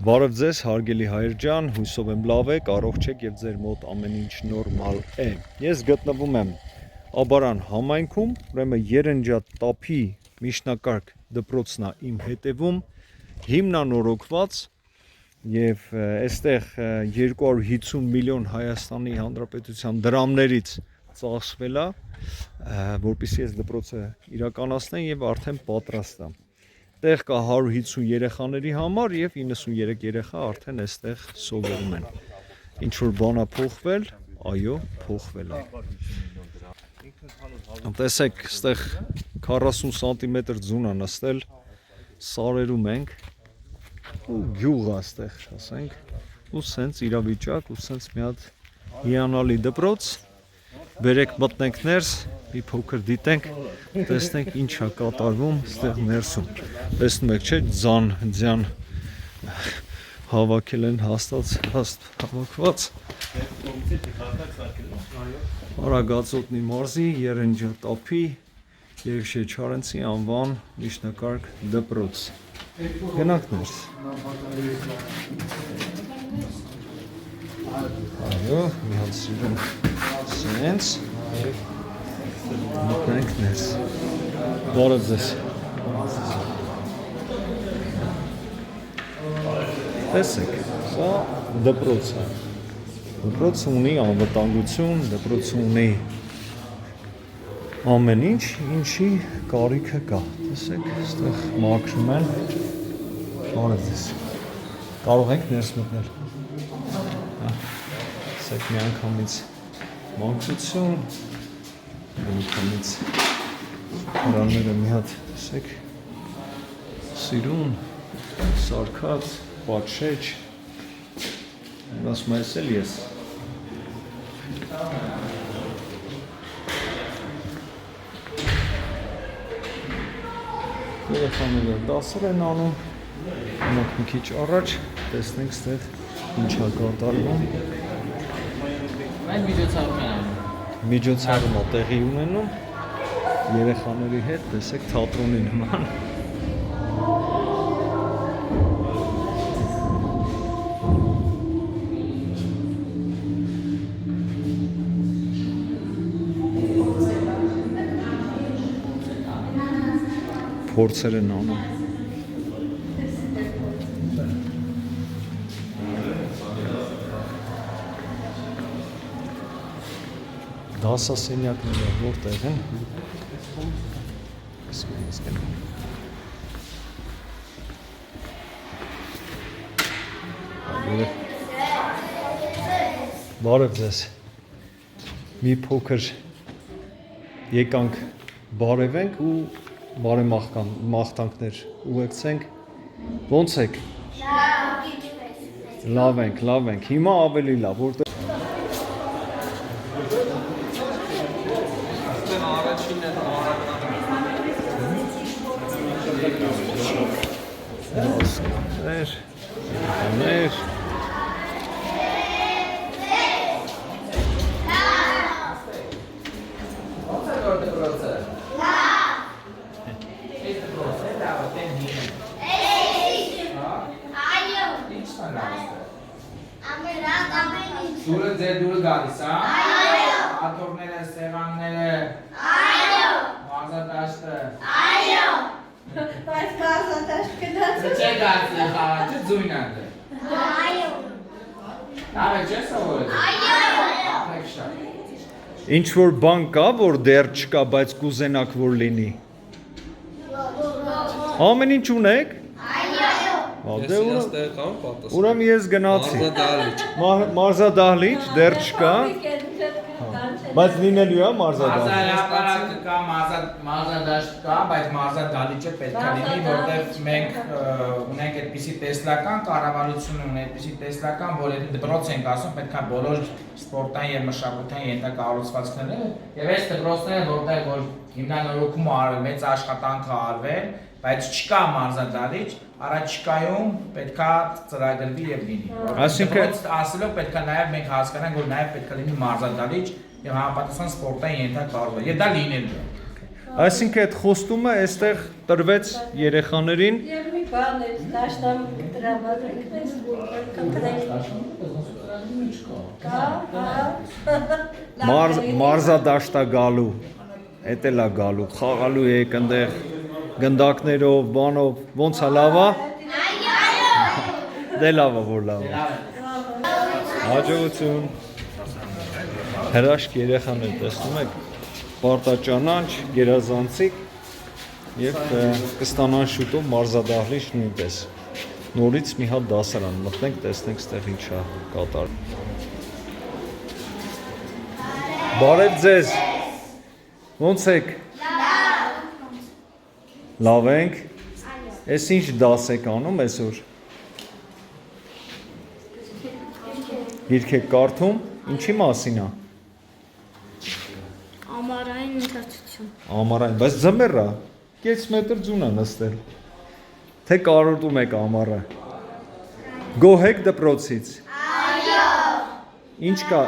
Բարև ձեզ, հարգելի հայր ջան, հույսով եմ լավ եք, առողջ եք եւ ձեր մոտ ամեն ինչ նորմալ է։ Ես գտնվում եմ Աբարան համայնքում, ուրեմն Երնջատապի միջնակարգ դպրոցն է իմ հետևում, հիմնանորոգված եւ այստեղ 250 միլիոն Հայաստանի Հանրապետության դրամներից ծախսվել է, որպեսզի այս դպրոցը իրականացնեն եւ արդեն պատրաստ է։ Տեղ կա 150 երեխաների համար եւ 93 երեխա արդեն այստեղ սովորում են։ Ինչ որ բան է փոխվել, այո, փոխվել է։ Տեսեք, այստեղ 40 սանտիմետր ձուն է նստել, սարերում ենք ու գյուղ է այստեղ, ասենք, ու սենց իրավիճակ, ու սենց մի հատ հիանալի դպրոց, բերեք մտնենք ներս, մի փոքր դիտենք, տեսնենք ինչ է կատարվում այստեղ ներսում։ Տեսնում եք, չէ՞, ձյան հավաքել են հաստատ հավաքված։ Արագածոտնի մարզի Երնջատապի Երգեշեչ Չարենցի անվան միջնակարգ դպրոց։ Գնանք ներս։ Այո, մի հատ սիրում սենց մտնենք ներս։ Բարև ձեզ։ Տեսեք, սա դպրոց է։ Դպրոցը ունի անվտանգություն, դպրոցը ունի ամեն ինչ, ինչի կարիքը կա։ Տեսեք, այստեղ մաքրում են։ Բարև ձեզ։ Կարող ենք ներս մտնել։ Տեսեք, մի անգամից մաքրություն, միանգամից հրանները մի հատ, տեսեք, սիրուն, սարքած, պատշեչ, ասում ես էլ ես։ Երեխաները դասեր են անում, մոտ մի քիչ առաջ, տեսնենք ստեղ ինչ է կատարվում։ Այն միջոցառում են անում։ Միջոցառումը տեղի ունենում երեխաների հետ, տեսեք թատրոնի նման։ Փորձեր են անում։ Դասասենյակները որտեղ են։ Բարև ձեզ։ Մի փոքր եկանք բարևենք ու բարեմաղթանքներ ուղեկցենք։ Ոնց եք։ Լավ ենք։ Հիմա ավելի լավ, որտեղ Դուրը ձեր դուրը գալիս, հա? Այո։ Աթոռները, սեղանները։ Այո։ Մարզադաշտը։ Այո։ Բայց մարզադաշտ գնացել։ Չէ գացի խաղաչը ձույն անդը։ Այո։ Լավ է չէ սովորել։ Այո։ Ապեք շատ։ ինչ որ բան կա, որ դեռ չկա, բայց կուզենաք որ լինի։ Ամեն ինչ ունեք։ Ուրեմն ես գնացի։ Մարզադահլիճ դեռ չկա, բայց լինելու է մարզադահլիճ։ Մարզահրապարակը կա, մարզադաշտ կա, բայց մարզադահլիճը պետք է լինի, որտեղ մենք ունենք այդպիսի տեսլական կառավարություն ունենք, այդպիսի տեսլական, որ եթե դպրոց ենք ասում, պետք է բոլոր սպորտային եւ մշակութային ենթակառուցվածքները եւ այս դպրոցները, որտեղ որ հիմնանորոգումը արվել, մեծ աշխատանք է արվել, բայց չկա մարզադահլիճ, առաջիկայում պետքա ծրագրվի եւ լինի։ Այսինքն ասելով պետքա նաեւ մենք հասկանանք, որ նաեւ պետքա լինի մարզադահլիճ եւ համապատասխան սպորտային ենթակառուցվածք։ Եվ դա լինելու է։ Այսինքն այդ խոստումը այստեղ տրվեց երեխաներին, Բան է, դաշտամ դրամատուրգներ, կընտրեք։ Կա, Մարզադաշտա գալու, էդ էլա գալու, խաղալու եք ընդեղ գնդակներով, բանով, ոնց է լավ է։ Դե լավ է, որ լավ է։ Հաջողություն։ Հրաշք երեխաներ տեսնում եք, պարտաճանաչ, գերազանցիկ եւ կստանան շուտով մարզադահլիճ նույնպես։ Նորից մի հատ դասարան մտնենք, տեսնենք ստեղ ինչ է կատարվում։ Բարև ձեզ։ Ոնց եք։ Լավ ենք։ Էս ինչ դաս եք անում այսօր։ Գիրք եք կարդում, ինչի մասին է։ Ամառային ընթացություն։ Ամառային, բայց ձմեռ է։ Կես մետր ձուն է նստել։ Թե կարոտում եք ամառը։ Գոհ եք դպրոցից։ Այո։ Ինչ կա։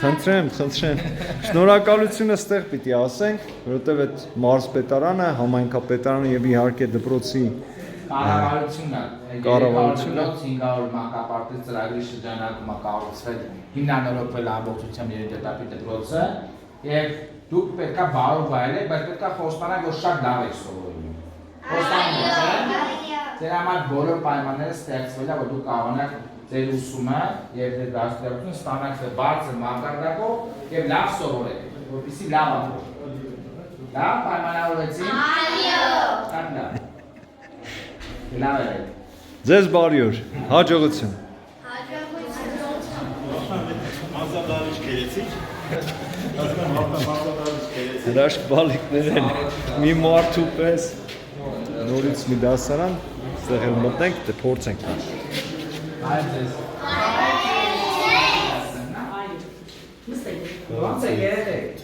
Խնդրեմ։ Շնորհակալությունը ստեղ պիտի ասենք, որովհետև այդ մարզպետարանը, համայնքապետարանը եւ իհարկե դպրոցի կառավարությունը 500 մանկապարտեզ ծրագրի շրջանակում կառուցվել հիմնանորոգվել ամբողջությամբ երիտասարդի դպրոցը եւ դուք պետքա բարով վայելեք, բայց պետքա խոստանաք, որ շատ լավ եք սովորում։ Խոստանում եք։ Ձեր համար բոլոր պայմանները ստեղծվել է, որ դուք կարողանաք ձեր ուսումը եւ ձեր դաստիարակությունը ստանաք բարձր մակարդակով եւ լավ սովորեք, որպեսզի լավ ապրեք։ Լավ պայմանավորեցին։ Այո։ Շատ լավ։ Լավ է։ Ձեզ բարի օր։ Հաջողություն։ Մարզադահլիճ գերեցիկ։ Հրաշք բալիկներ են։ Մի մարդու պես նորից մի դասարան, ստեղ էլ մտնենք, դե փորձենք։ Այո ձեզ։ Ոնց է երեք։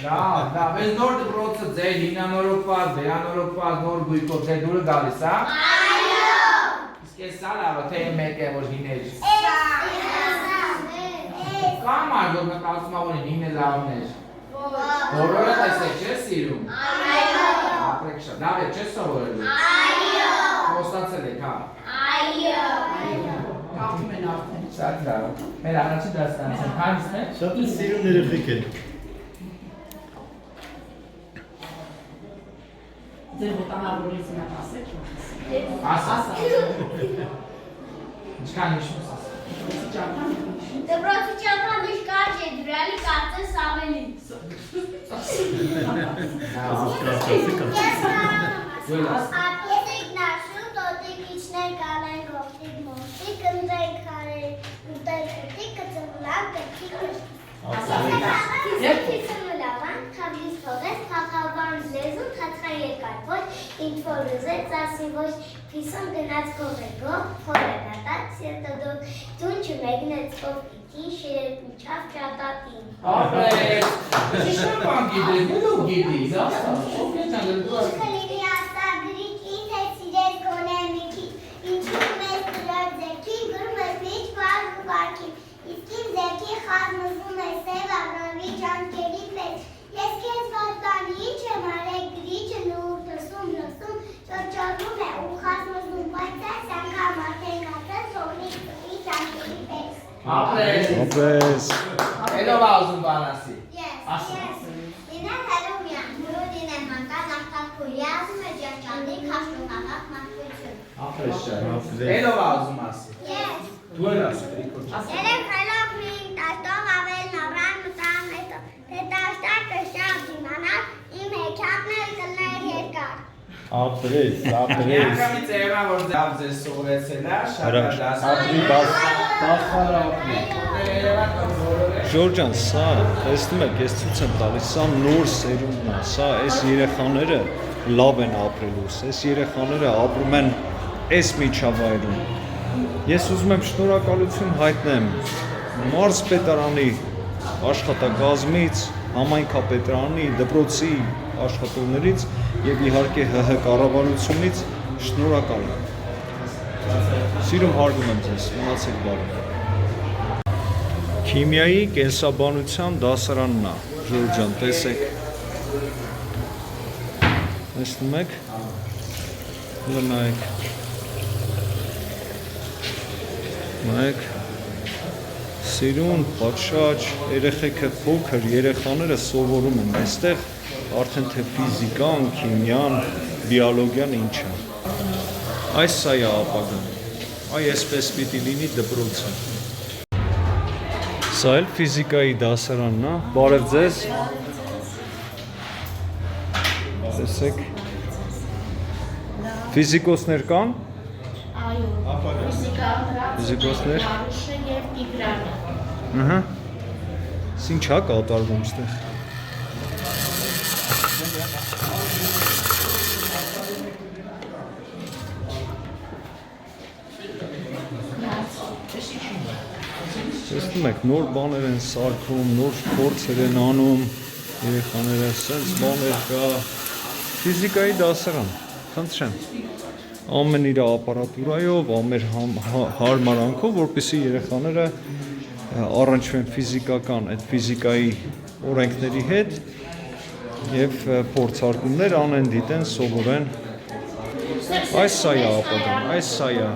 Լավ, այս նոր դպրոցը ձեր հիմնանորոգված, վերանորոգված նոր գույքով ձեր դուրը գալիս, հա։ Այո։ Իսկ այս սա լավ է, թե մեկ է որ հիներ։ Կամ արդյոք մտածում ա որ հինը լավն էր։ Բոլորը տեսեք չէ սիրում։ Այո։ Ապրեք շատ, լավ է չէ սովորելու։ Այո։ Խոստացել եք, հա։ Այո։ Կապում են արդեն։ Շատ լավ։ Մեր առաջին դասականցին հանցն է։ Շատ է սիրուն երեխեք են։ Ձեր ոտանավորից նա ասեք։ Ասա։ Ինչքան հիշում ասա։ Դպրոցի ճամփան ինչ կարճ է դուրալի կարծես ավելի։ Ես իգնաշու տոտիկ իչներ գալեն գողտիկ մոտիկ ընձենք հարեր ուտել կտիկ կծվլան կտիկ Սմլավան, թավլիս թողես, թախավան լեզուն, թացխան երկար ոչ, ինչ-որ ուզեց, ասի ոչ, պիսոն գնաց գողեգով, փոր է նատած, սիրտոդոք, դուն չմեգնեց ով պիտի, շիրետ միջավ ճատատին։ Ապրեք, շիշան բան գիտեք, դու գիտիս, ասա, շոք է ճանգել դու ասա։ Ինքը լիրի ասա գրիք ինձ է սիրեց գոնե միքի, ինչու մեզ դրար ձերքի, գրում ես միջ բար ու բարքի, իսկ իմ ձերքի խազմզում է սև աղրավի ճանքերի պես, ես կեզ վատանի ինչ եմ արեք գրիչը նուր տսում լսում, ճոճորում է ու խազմզում, բայց այս անգամ արդեն կացած սողնիկ տվի ճանքերի պես։ Ապրես։ Էլով ազում բան ասի։ Yes. Դինը հելումյան, նուրու դինեմ մանկան աղթակ քույրի ազում է ջերջանդի կաշնուղաղաղ մարդություն։ Ապրես շատ։ Էլով ազում ասի։ Yes. Դու էլ ասի, տրիկոչ։ Երեք հելով մին տաշտող ավել նավրան մտան հետո, թե տաշտակը շատ դիմանար, իմ հեքյապն էլ կլներ երկար։ Ապրես։ Միանգամից եղա, որ ձավ ձեզ սովորեցել է, շատ է դասարանի։ Ժորժան, սա, տեսնում եք, ես ցույց եմ տալիս, սա նոր սերունդն է, սա այս երեխաները լավ են ապրելու, այս երեխաները ապրում են այս միջավայրում։ Ես ուզում եմ շնորհակալություն հայտնեմ մարզպետարանի աշխատակազմից, համայնքապետարանի, դպրոցի աշխատողներից եւ իհարկե ՀՀ կառավարությունից շնորհակալ եմ։ Սիրում հարգում եմ ձեզ, մնացեք բարով։ Քիմիայի կենսաբանության դասարանն է, Ժորժան, տեսեք։ Տեսնում եք։ Նայեք։ Նայեք։ Սիրուն, պատշաճ, երեխեքը փոքր, երեխաները սովորում են այստեղ արդեն թե ֆիզիկան, քիմիան, բիոլոգիան ինչ է։ Այս սա է ապագան։ Այ այսպես պիտի լինի դպրոցը։ Սա էլ ֆիզիկայի դասարանն է։ Բարև ձեզ։ Տեսեք։ Ֆիզիկոսներ կան։ Այո, Ֆիզիկոսներ։ Արուշը և Տիգրանը։ Ահա։ Ինչ է կատարվում այստեղ։ Տեսնում եք, նոր բաներ են սարքում, նոր փորձեր են անում, երեխաները սենց բաներ կա։ Ֆիզիկայի դասարան, խնդրեմ։ Ամեն իր ապարատուրայով, ամեն հարմարանքով, որպեսզի երեխաները առնչվեն ֆիզիկական, այդ ֆիզիկայի օրենքների հետ եւ փորձարկումներ անեն, դիտեն, սովորեն։ Այս սա է ապագան, այս սա է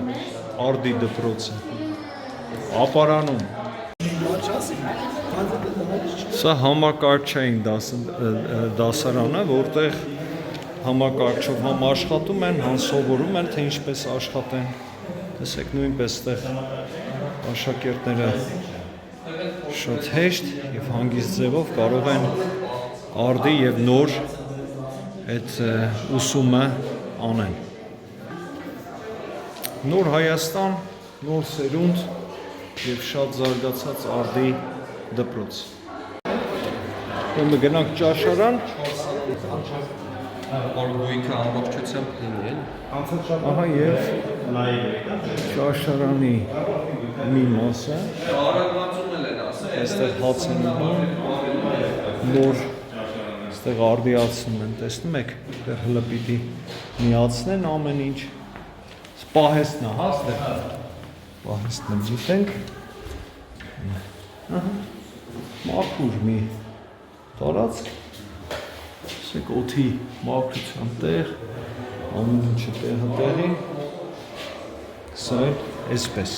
արդի դպրոցը։ Ապարանում։ Սա համակարգչային դասարանը, որտեղ համակարգչով համ աշխատում են, համ սովորում են, թե ինչպես աշխատեն։ Տեսեք, նույնպես այդտեղ աշակերտները շատ հեշտ եւ հանգիստ ձևով կարող են արդի եւ նոր այդ ուսումը անեն։ Նոր Հայաստան, նոր սերունդ եւ շատ զարգացած արդի դպրոց։ Ուրեմն գնանք ճաշարան։ Օրգույքը ամբողջությամբ լինի, էլի։ Ահա եւ ճաշարանի մի մասը։ Արագացում են ասել, Այստեղ հաց են ունում, նոր այստեղ արդիացնում են, տեսնում եք, այստեղ հլը պիտի միացնեն ամեն ինչ։ Պահեսն է, հա, այստեղ։ Պահեսն եմ գիտենք։ Ահա, մաքուր մի տարածք։ Տեսեք, օդի մաքրության տեղ, ամեն ինչը տեղը տեղին։ Սա էլ այսպես։